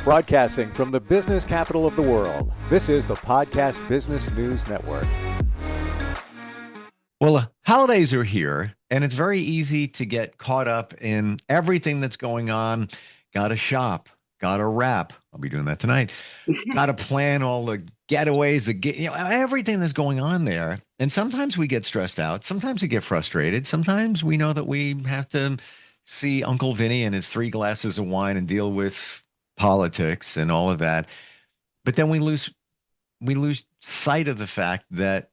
Broadcasting from the business capital of the world, this is the Podcast Business News Network. Well, holidays are here, and it's very easy to get caught up in everything that's going on. Got to shop, got to wrap. I'll be doing that tonight. Got to plan all the getaways, everything that's going on there. And sometimes we get stressed out. Sometimes we get frustrated. Sometimes we know that we have to see Uncle Vinny and his 3 glasses of wine and deal with politics and all of that. But then we lose sight of the fact that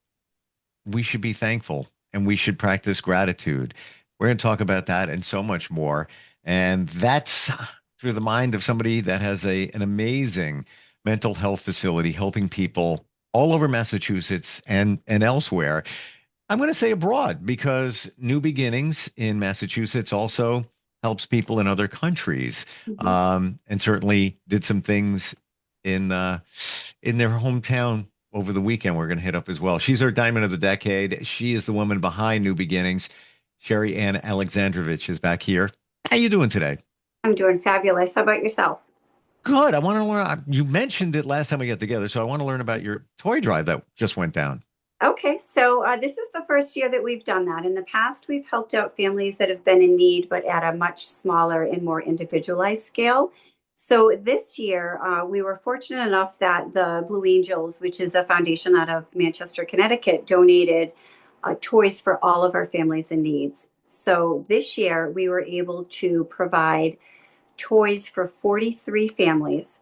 we should be thankful and we should practice gratitude. We're going to talk about that and so much more. And that's through the mind of somebody that has an amazing mental health facility helping people all over Massachusetts and elsewhere. I'm going to say abroad because New Beginnings in Massachusetts also helps people in other countries, and certainly did some things in their hometown over the weekend. We're going to hit up as well. She's our Diamond of the Decade. She is the woman behind New Beginnings. Sherri Alexandrovich is back here. How you doing today? I'm doing fabulous. How about yourself? Good. I want to learn. You mentioned it last time we got together, so I want to learn about your toy drive that just went down. Okay, so this is the first year that we've done that. In the past, we've helped out families that have been in need, but at a much smaller and more individualized scale. So this year, we were fortunate enough that the Blue Angels, which is a foundation out of Manchester, Connecticut, donated toys for all of our families in needs. So this year, we were able to provide toys for 43 families.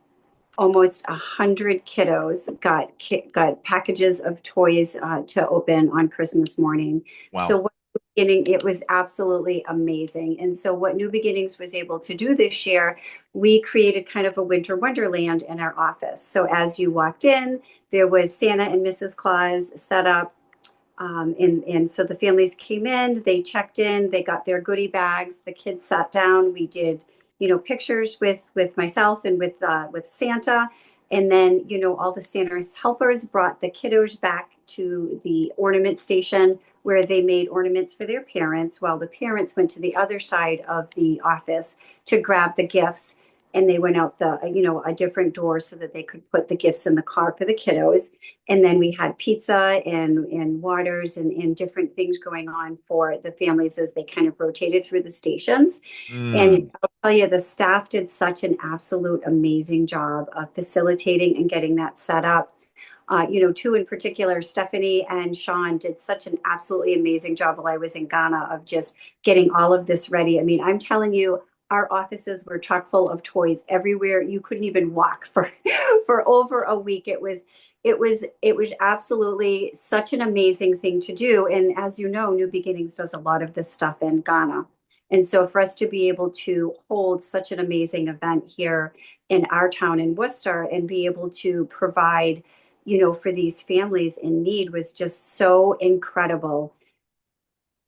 Almost 100 kiddos got packages of toys to open on Christmas morning. Wow. So it was absolutely amazing. And so what New Beginnings was able to do this year, we created kind of a winter wonderland in our office. So as you walked in, there was Santa and Mrs. Claus set up. And so the families came in, they checked in, they got their goodie bags, the kids sat down, we did pictures with myself and with Santa, and then all the Santa's helpers brought the kiddos back to the ornament station where they made ornaments for their parents, while the parents went to the other side of the office to grab the gifts, and they went out a different door so that they could put the gifts in the car for the kiddos. And then we had pizza and waters and different things going on for the families as they kind of rotated through the stations. And I'll tell you, the staff did such an absolute amazing job of facilitating and getting that set up. Two in particular, Stephanie and Sean, did such an absolutely amazing job while I was in Ghana of just getting all of this ready. I mean, I'm telling you, our offices were chock full of toys everywhere. You couldn't even walk for for over a week. It was absolutely such an amazing thing to do. And as you know, New Beginnings does a lot of this stuff in Ghana. And so for us to be able to hold such an amazing event here in our town in Worcester and be able to provide, for these families in need was just so incredible.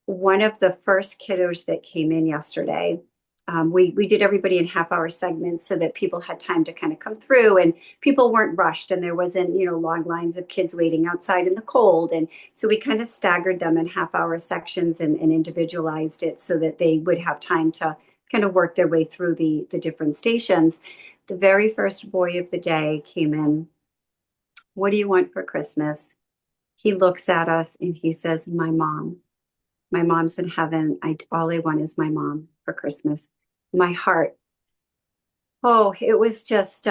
One of the first kiddos that came in yesterday, we did everybody in half-hour segments so that people had time to kind of come through and people weren't rushed and there wasn't, long lines of kids waiting outside in the cold. And so we kind of staggered them in half-hour sections and individualized it so that they would have time to kind of work their way through the different stations. The very first boy of the day came in. "What do you want for Christmas?" He looks at us and he says, "My mom. My mom's in heaven. All I want is my mom for Christmas." My heart. Oh, it was just,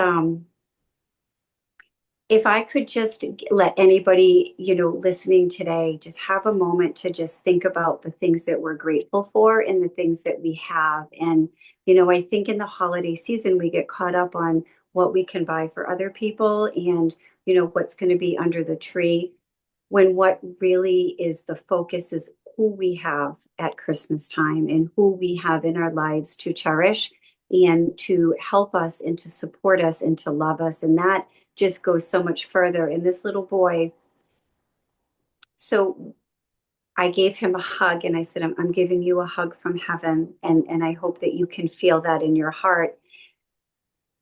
if I could just let anybody, listening today, just have a moment to just think about the things that we're grateful for and the things that we have. And, I think in the holiday season, we get caught up on what we can buy for other people and, what's going to be under the tree, when what really is the focus is who we have at Christmas time and who we have in our lives to cherish and to help us and to support us and to love us. And that just goes so much further. And this little boy, so I gave him a hug and I said, I'm giving you a hug from heaven. And I hope that you can feel that in your heart.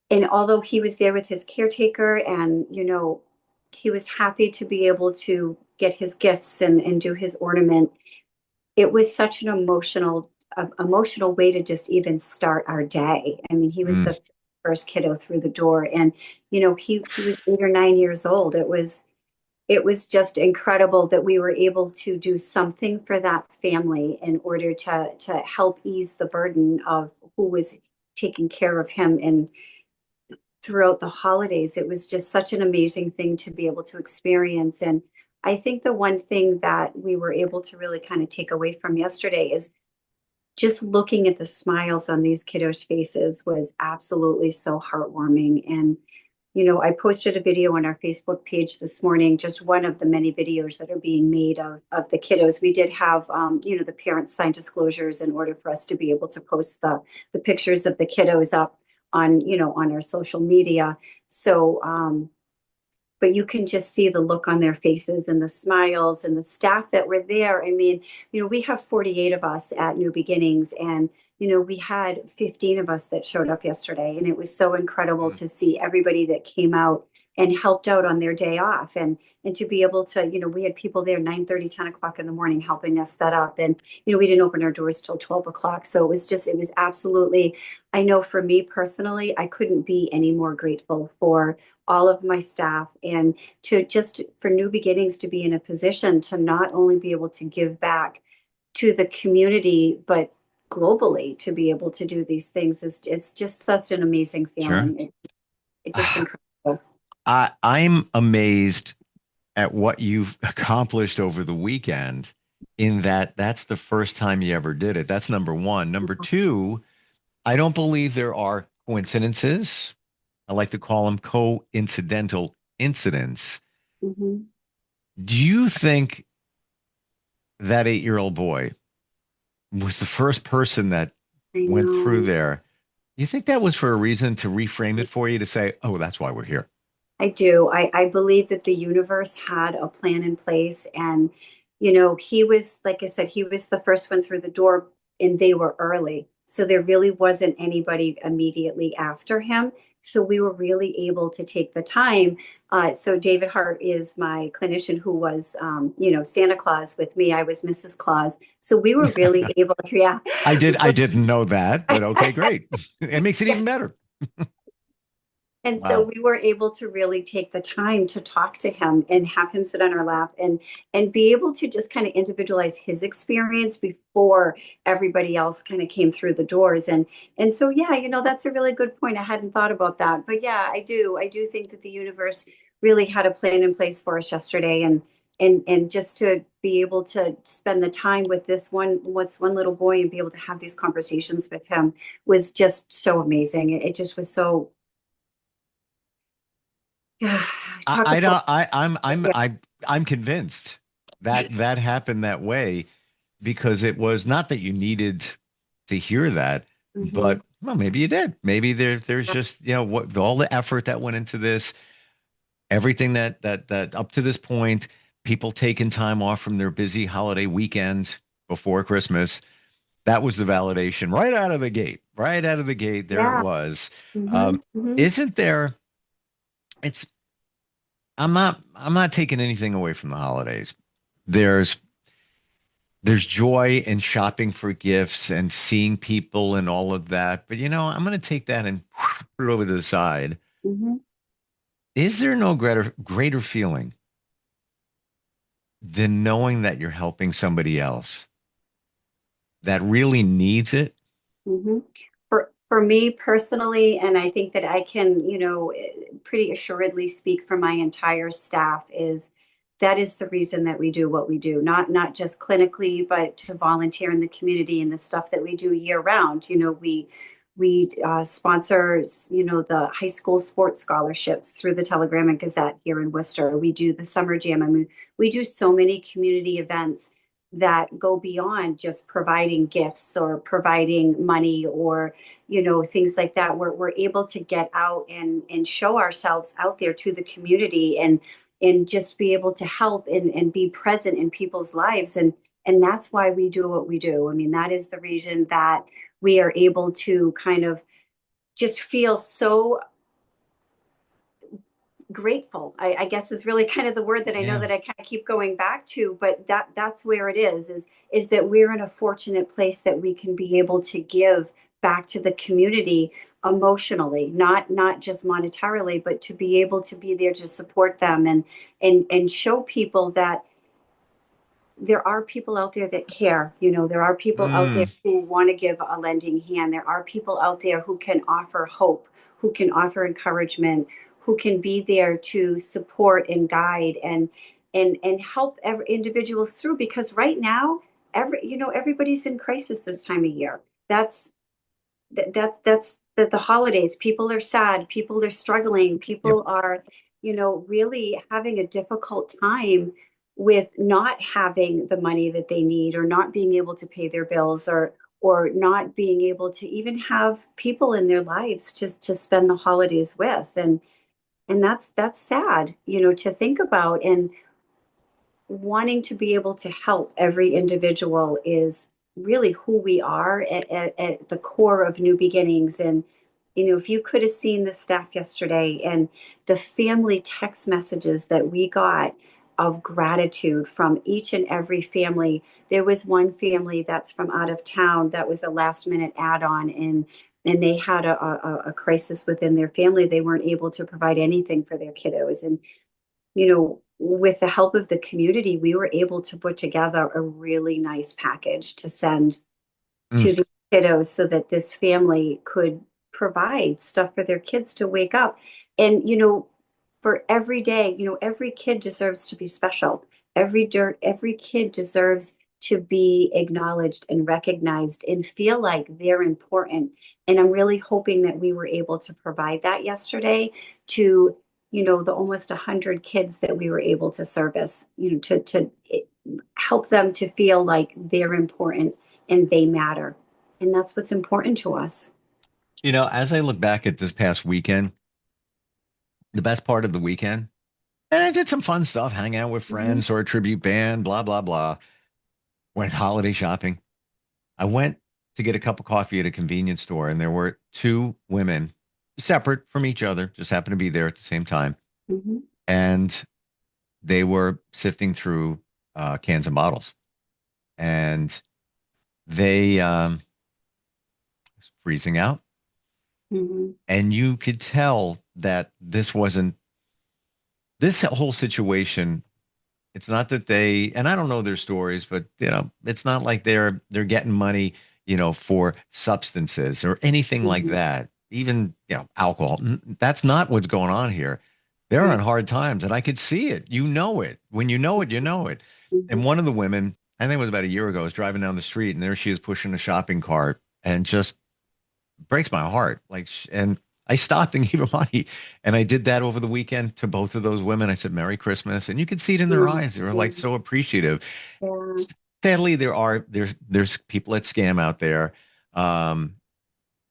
And although he was there with his caretaker and, he was happy to be able to get his gifts and do his ornament, it was such an emotional way to just even start our day. I mean, he was the first kiddo through the door. And, he was 8 or 9 years old. It was just incredible that we were able to do something for that family in order to help ease the burden of who was taking care of him and throughout the holidays. It was just such an amazing thing to be able to experience. And I think the one thing that we were able to really kind of take away from yesterday is just looking at the smiles on these kiddos' faces was absolutely so heartwarming. And I posted a video on our Facebook page this morning, just one of the many videos that are being made of the kiddos. We did have, the parents sign disclosures in order for us to be able to post the pictures of the kiddos up on our social media. So, but you can just see the look on their faces and the smiles and the staff that were there. I mean, we have 48 of us at New Beginnings, and we had 15 of us that showed up yesterday, and it was so incredible to see everybody that came out and helped out on their day off, and to be able to, we had people there 9:30, 10 o'clock in the morning helping us set up, and we didn't open our doors till 12 o'clock. So it was absolutely, I know for me personally, I couldn't be any more grateful for all of my staff, and to just for New Beginnings to be in a position to not only be able to give back to the community, but globally to be able to do these things is just such an amazing Sure. feeling. It just incredible. I'm amazed at what you've accomplished over the weekend in that that's the first time you ever did it. That's number one. Number two, I don't believe there are coincidences. I like to call them coincidental incidents. Mhm. Do you think that 8-year-old boy was the first person that I went through know. there? You think that was for a reason to reframe it for you to say, oh, that's why we're here? I do. I believe that the universe had a plan in place. And, he was, like I said, he was the first one through the door and they were early. So there really wasn't anybody immediately after him. So we were really able to take the time. So David Hart is my clinician who was, Santa Claus with me. I was Mrs. Claus. So we were really able, yeah. I didn't know that, but okay, great. It makes it even better. And so Wow. we were able to really take the time to talk to him and have him sit on our lap and be able to just kind of individualize his experience before everybody else kind of came through the doors. And so yeah, that's a really good point. I hadn't thought about that. But yeah, I do. I do think that the universe really had a plan in place for us yesterday, and just to be able to spend the time with one little boy and be able to have these conversations with him was just so amazing. It just was so. Yeah, talk I about don't yeah. I'm convinced that that happened that way because it was not that you needed to hear that, Mhm. but well, maybe you did. Maybe there's just, what all the effort that went into this, everything that up to this point, people taking time off from their busy holiday weekend before Christmas. That was the validation right out of the gate. Right out of the gate, there it Yeah. was. Mhm. Mhm. Isn't there? It's I'm not taking anything away from the holidays. There's there's joy in shopping for gifts and seeing people and all of that. But I'm going to take that and put it over to the side. Mhm. Is there no greater feeling than knowing that you're helping somebody else that really needs it? Mhm. For me personally, and I think that I can, pretty assuredly speak for my entire staff, is that is the reason that we do what we do. Not just clinically, but to volunteer in the community and the stuff that we do year round. We sponsor, the high school sports scholarships through the Telegram and Gazette here in Worcester. We do the summer jam. I mean, we do so many community events that go beyond just providing gifts or providing money or things like that. We're able to get out and show ourselves out there to the community and just be able to help and be present in people's lives, and that's why we do what we do. I mean, that is the reason that we are able to kind of just feel so grateful. I guess is really kind of the word that I know Yeah. that I kind of keep going back to, but that's where it is that we're in a fortunate place that we can be able to give back to the community emotionally, not just monetarily, but to be able to be there to support them and show people that there are people out there that care. There are people out there Mm, who want to give a lending hand. There are people out there who can offer hope, who can offer encouragement, who can be there to support and guide and help individuals through. Because right now, everybody's in crisis this time of year. That's the holidays. People are sad. People are struggling. yep. People are, really having a difficult time with not having the money that they need, or not being able to pay their bills, or not being able to even have people in their lives to spend the holidays with. And that's sad, to think about. And wanting to be able to help every individual is really who we are at the core of New Beginnings. And, if you could have seen the staff yesterday and the family text messages that we got of gratitude from each and every family. There was one family that's from out of town that was a last minute add-on, and they had a crisis within their family. They weren't able to provide anything for their kiddos. And with the help of the community, we were able to put together a really nice package to send Mm. to the kiddos so that this family could provide stuff for their kids to wake up. And, for every day, every kid deserves to be special. Every kid deserves to be acknowledged and recognized and feel like they're important. And I'm really hoping that we were able to provide that yesterday to, the almost 100 kids that we were able to service, to help them to feel like they're important and they matter. And that's what's important to us. As I look back at this past weekend, the best part of the weekend, and I did some fun stuff, hang out with Mhm. friends or a tribute band, blah, blah, blah. Went holiday shopping. I went to get a cup of coffee at a convenience store, and there were two women separate from each other, just happened to be there at the same time. Mhm. And they were sifting through cans and bottles. And they was freezing out. Mhm. And you could tell that this whole situation. It's not that and I don't know their stories, but it's not like they're getting money, for substances or anything like Mhm. that. Even, alcohol. That's not what's going on here. They're on Right. hard times, and I could see it. You know it. When you know it, you know it. And Mhm. one of the women, I think it was about a year ago, was driving down the street, and there she is pushing a shopping cart, and just breaks my heart. And I stopped and gave her money. And I did that over the weekend to both of those women. I said, Merry Christmas. And you could see it in their Mhm. eyes. They were like so appreciative. Yeah. Sadly, there's people that scam out there. Um,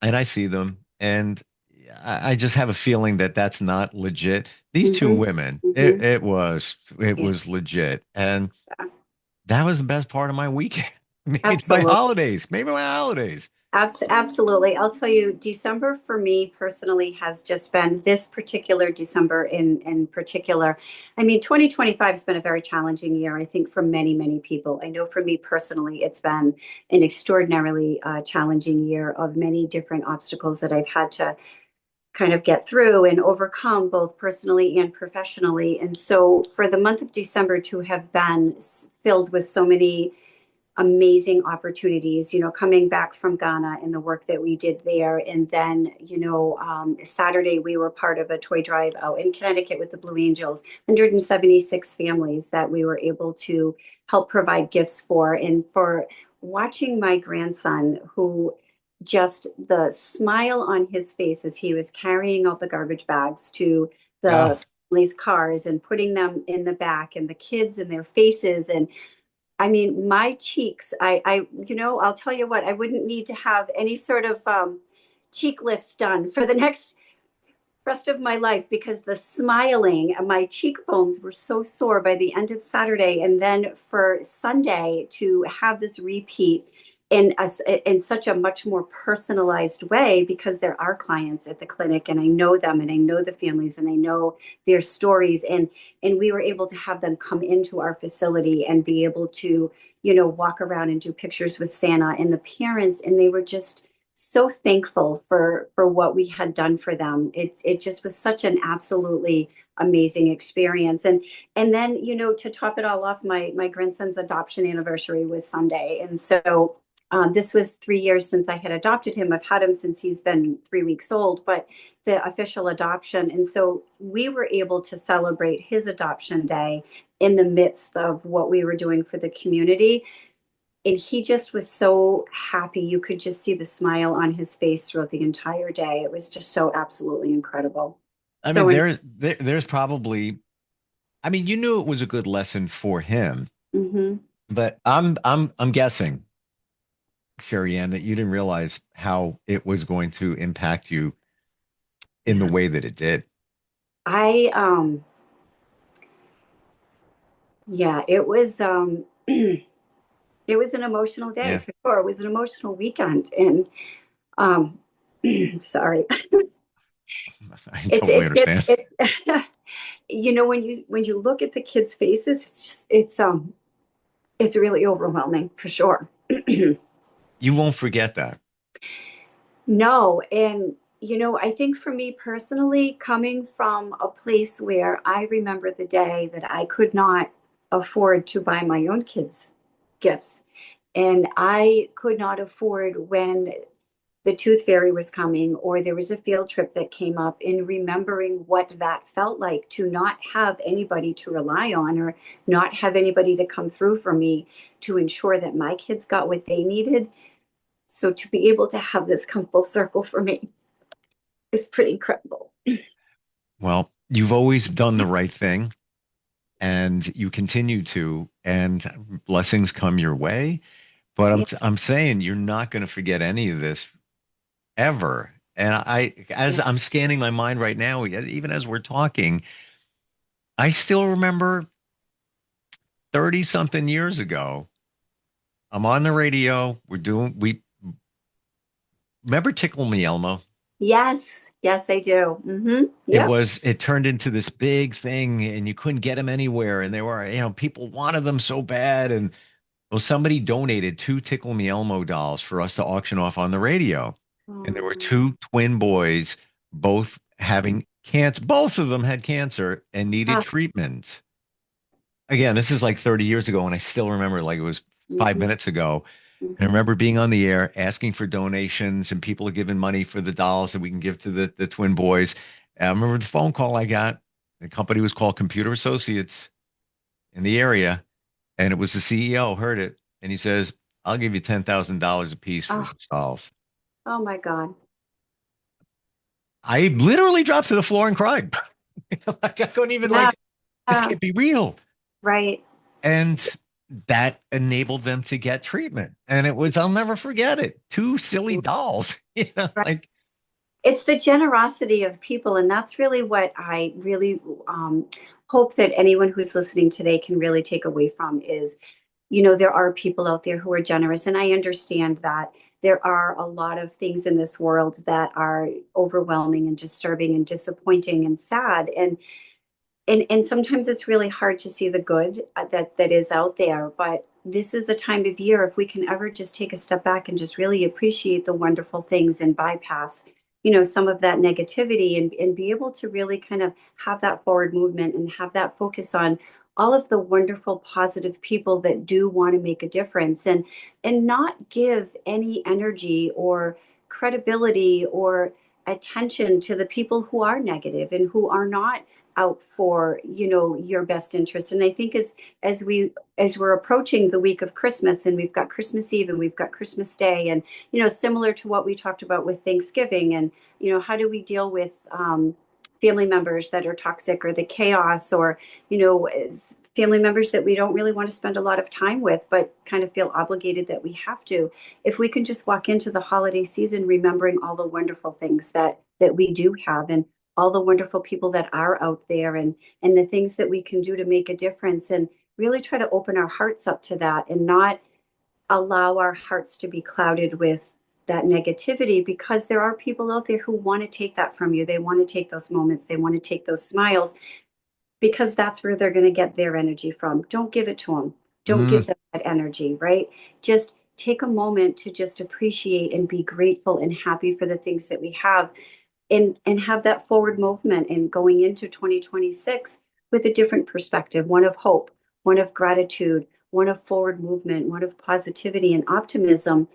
and I see them. And I just have a feeling that that's not legit. These two Mhm. women, it, Mhm. it was it Yeah. was legit. And that was the best part of my weekend. Maybe it's my Absolutely. holidays. Maybe my holidays. Absolutely. I'll tell you, December for me personally has just been this particular December in particular. I mean, 2025 has been a very challenging year, I think, for many, many people. I know for me personally, it's been an extraordinarily challenging year of many different obstacles that I've had to kind of get through and overcome, both personally and professionally. And so for the month of December to have been filled with so many amazing opportunities, coming back from Ghana and the work that we did there. And then, Saturday we were part of a toy drive out in Connecticut with the Blue Angels, 176 families that we were able to help provide gifts for. And for watching my grandson, who just the smile on his face as he was carrying out the garbage bags to Yeah. the police cars and putting them in the back, and the kids and their faces. And I mean, my cheeks, I'll tell you what, I wouldn't need to have any sort of cheek lifts done for the next rest of my life, because the smiling and my cheekbones were so sore by the end of Saturday. And then for Sunday to have this repeat in such a much more personalized way, because there are clients at the clinic and I know them and I know the families and I know their stories. And we were able to have them come into our facility and be able to, walk around and do pictures with Santa and the parents. And they were just so thankful for what we had done for them. It just was such an absolutely amazing experience. And then, to top it all off, my grandson's adoption anniversary was Sunday. And so this was 3 years since I had adopted him. I've had him since he's been 3 weeks old, but the official adoption. And so we were able to celebrate his adoption day in the midst of what we were doing for the community. And he just was so happy. You could just see the smile on his face throughout the entire day. It was just so absolutely incredible. I mean, So, there's probably, I mean, you knew it was a good lesson for him, mhm. but I'm guessing, Sherry Ann, that you didn't realize how it was going to impact you in the Yeah. way that it did. I yeah, it was an emotional day Yeah, for sure. It was an emotional weekend, and um sorry. I It's totally it's understand. it's when you look at the kids' faces, it's really overwhelming for sure. You won't forget that. No, and I think for me personally, coming from a place where I remember the day that I could not afford to buy my own kids gifts, and I could not afford when the tooth fairy was coming or there was a field trip that came up, in remembering what that felt like to not have anybody to rely on or not have anybody to come through for me to ensure that my kids got what they needed. So to be able to have this come full circle for me is pretty incredible. Well, you've always done the right thing and you continue to, and blessings come your way. But Yeah. I'm saying you're not going to forget any of this ever. And as Yeah. I'm scanning my mind right now, even as we're talking, I still remember 30 something years ago, I'm on the radio. We remember Tickle Me Elmo? Yes. Yes, I do. Yep. It turned into this big thing and you couldn't get them anywhere. And there were, people wanted them so bad. And well, somebody donated two Tickle Me Elmo dolls for us to auction off on the radio. And there were Um, two twin boys, both having cancer. Both of them had cancer and needed ah, treatment. Again, this is like 30 years ago, and I still remember like it was five mhm, minutes ago. And I mhm. remember being on the air asking for donations, and people are giving money for the dolls that we can give to the twin boys. And I remember the phone call I got. The company was called Computer Associates in the area, and it was the CEO heard it, and he says, "I'll give you $10,000 a piece for Oh, these dolls." oh my God. I literally dropped to the floor and cried. Like I couldn't even Yeah. like this can't be real. Right. And that enabled them to get treatment. And it was, I'll never forget it. Two silly dolls, Right. like, It's the generosity of people, and that's really what I really hope that anyone who's listening today can really take away from is, there are people out there who are generous, and I understand that there are a lot of things in this world that are overwhelming and disturbing and disappointing and sad, and sometimes it's really hard to see the good that is out there. But this is a time of year, if we can ever just take a step back and just really appreciate the wonderful things and bypass some of that negativity, and be able to really kind of have that forward movement and have that focus on all of the wonderful positive people that do want to make a difference, and not give any energy or credibility or attention to the people who are negative and who are not out for your best interest. And I think as we're approaching the week of Christmas, and we've got Christmas Eve and we've got Christmas Day, and similar to what we talked about with Thanksgiving, and how do we deal with family members that are toxic, or the chaos, or family members that we don't really want to spend a lot of time with but kind of feel obligated that we have to. If we can just walk into the holiday season remembering all the wonderful things that we do have, and all the wonderful people that are out there, and the things that we can do to make a difference, and really try to open our hearts up to that, and not allow our hearts to be clouded with that negativity, because there are people out there who want to take that from you. They want to take those moments, they want to take those smiles, because that's where they're going to get their energy from. Don't give it to them. Don't mm, give them that energy, right? Just take a moment to just appreciate and be grateful and happy for the things that we have, and have that forward movement and going into 2026 with a different perspective, one of hope, one of gratitude, one of forward movement, one of positivity and optimism.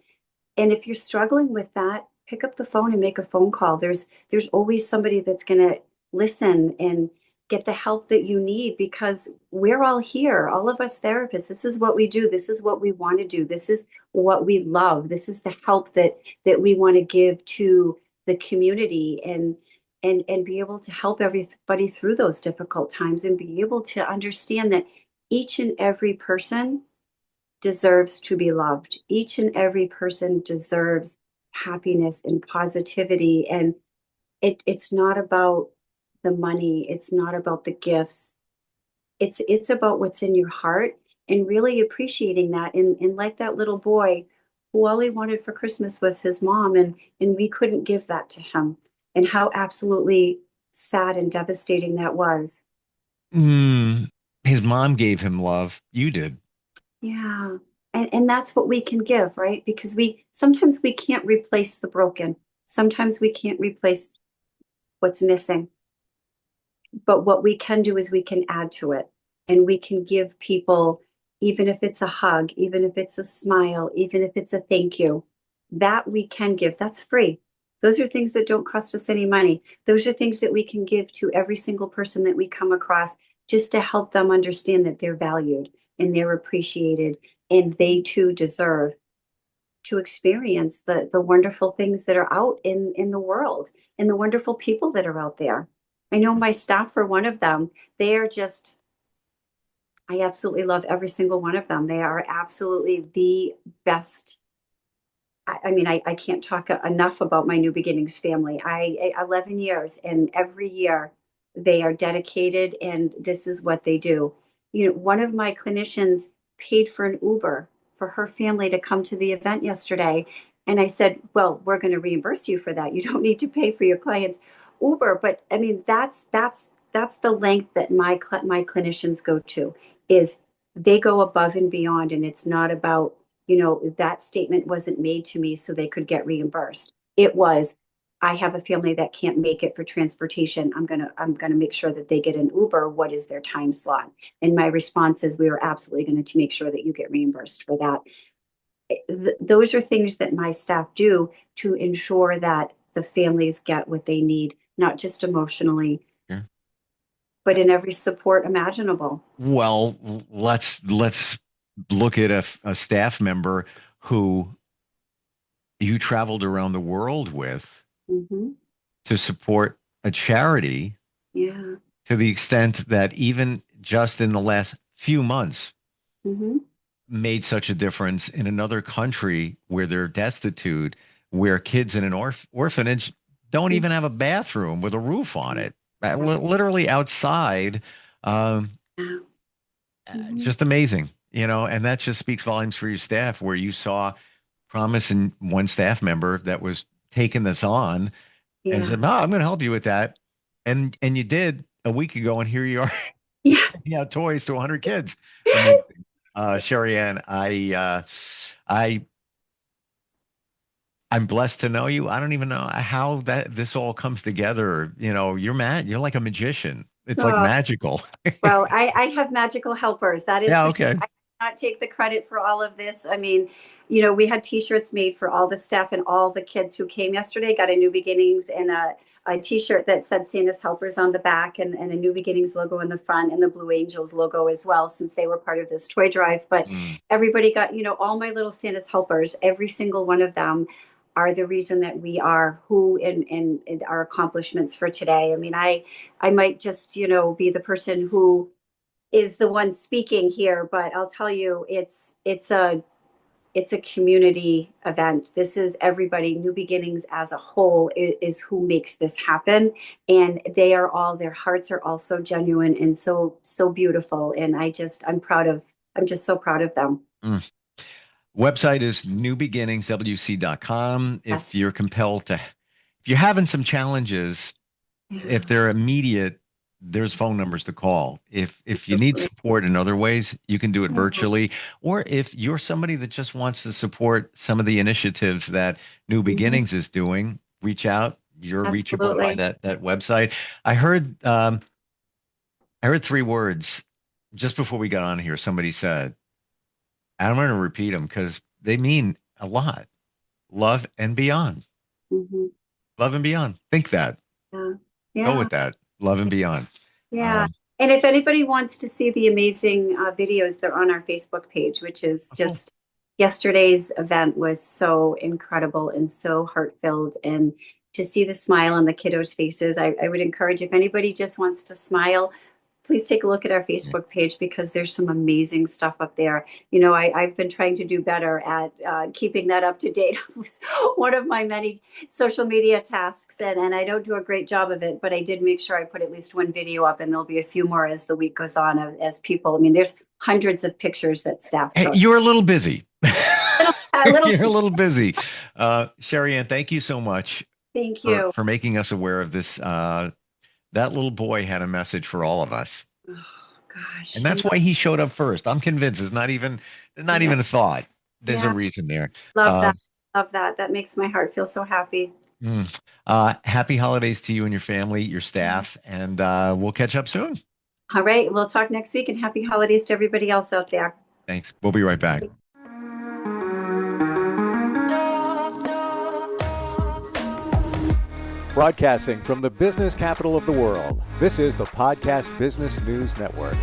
And if you're struggling with that, pick up the phone and make a phone call. There's always somebody that's going to listen and get the help that you need, because we're all here, all of us therapists. This is what we do. This is what we want to do. This is what we love. This is the help that we want to give to the community, and be able to help everybody through those difficult times, and be able to understand that each and every person deserves to be loved. Each and every person deserves happiness and positivity. And it's not about the money. It's not about the gifts. It's about what's in your heart, and really appreciating that. And like that little boy who all he wanted for Christmas was his mom, and we couldn't give that to him. And how absolutely sad and devastating that was. Mm, his mom gave him love. You did. Yeah. And that's what we can give, right? Because we sometimes we can't replace the broken. Sometimes we can't replace what's missing. But what we can do is we can add to it, and we can give people, even if it's a hug, even if it's a smile, even if it's a thank you, that we can give. That's free. Those are things that don't cost us any money. Those are things that we can give to every single person that we come across, just to help them understand that they're valued and they're appreciated, and they too deserve to experience the wonderful things that are out in the world, and the wonderful people that are out there. I know my staff are one of them. They are just, I absolutely love every single one of them. They are absolutely the best. I mean, I can't talk enough about my New Beginnings family. 11 years, and every year they are dedicated, and this is what they do. One of my clinicians paid for an Uber for her family to come to the event yesterday. And I said, well, we're going to reimburse you for that. You don't need to pay for your client's Uber. But I mean, that's the length that my clinicians go to, is they go above and beyond. And it's not about, that statement wasn't made to me so they could get reimbursed. It was, I have a family that can't make it for transportation. I'm gonna make sure that they get an Uber. What is their time slot? And my response is, we are absolutely going to make sure that you get reimbursed for that. Those are things that my staff do to ensure that the families get what they need, not just emotionally, Yeah. but in every support imaginable. Well, let's look at a staff member who you traveled around the world with Hmm. to support a charity, Yeah. to the extent that even just in the last few months Hmm. made such a difference in another country where they're destitute, where kids in an orphanage don't even have a bathroom with a roof on it, literally outside. Um, Yeah. Hmm. just amazing, and that just speaks volumes for your staff, where you saw promise in one staff member that was taking this on and Yeah. said, "No, I'm going to help you with that," and you did a week ago, and here you are, Yeah. handing out toys to 100 kids. Amazing, Sherry Ann. I I'm blessed to know you. I don't even know how that this all comes together. You're mad. You're like a magician. It's like Oh, magical. well, I have magical helpers. That is Yeah. for sure. Okay. I cannot take the credit for all of this. I mean, we had T-shirts made for all the staff, and all the kids who came yesterday got a New Beginnings and a T-shirt that said Santa's Helpers on the back, and a New Beginnings logo in the front, and the Blue Angels logo as well, since they were part of this toy drive. But Mm. everybody got, all my little Santa's Helpers, every single one of them are the reason that we are who, and our accomplishments for today. I mean, I might just, be the person who is the one speaking here, but I'll tell you, it's a community event. This is everybody. New Beginnings as a whole is who makes this happen, and their hearts are all so genuine and so beautiful. And I'm just so proud of them. Mm. Website is newbeginningswc.com. Yes. If you're having some challenges, Yeah. if they're immediate, there's phone numbers to call. If you need Absolutely. support in other ways, you can do it Yeah. virtually. Or if you're somebody that just wants to support some of the initiatives that New Mhm. Beginnings is doing, reach out. You're reachable by Absolutely. that website. I heard three words just before we got on here. Somebody said, I'm going to repeat them because they mean a lot. Love and beyond. Mhm. Love and beyond. Think that. Yeah. Go Yeah. with that. Love and beyond. Yeah. Um, And if anybody wants to see the amazing videos, they're on our Facebook page, which is cool. just yesterday's event was so incredible and so heart-filled. And to see the smile on the kiddos' faces, I would encourage if anybody just wants to smile, please take a look at our Yeah. Facebook page because there's some amazing stuff up there. You know, I've been trying to do better at keeping that up to date. One of my many social media tasks, and I don't do a great job of it, but I did make sure I put at least one video up, and there'll be a few more as the week goes on. As people, I mean, there's hundreds of pictures that staff Hey, took. you're a little busy. A little. You're a little busy. Sherri Ann, thank you so much Thank for, you. for making us aware of this. That little boy had a message for all of us. Oh, And gosh, that's why he showed up first. I'm convinced it's not yeah, even a thought. There's a yeah, reason there. love Uh, that. Love that. That makes my heart feel so happy. mm. Happy holidays to you and your family, your staff, and we'll catch up soon. All right, we'll talk next week, and happy holidays to everybody else out there. Thanks. We'll be right back. Broadcasting from the business capital of the world, this is the Podcast Business News Network.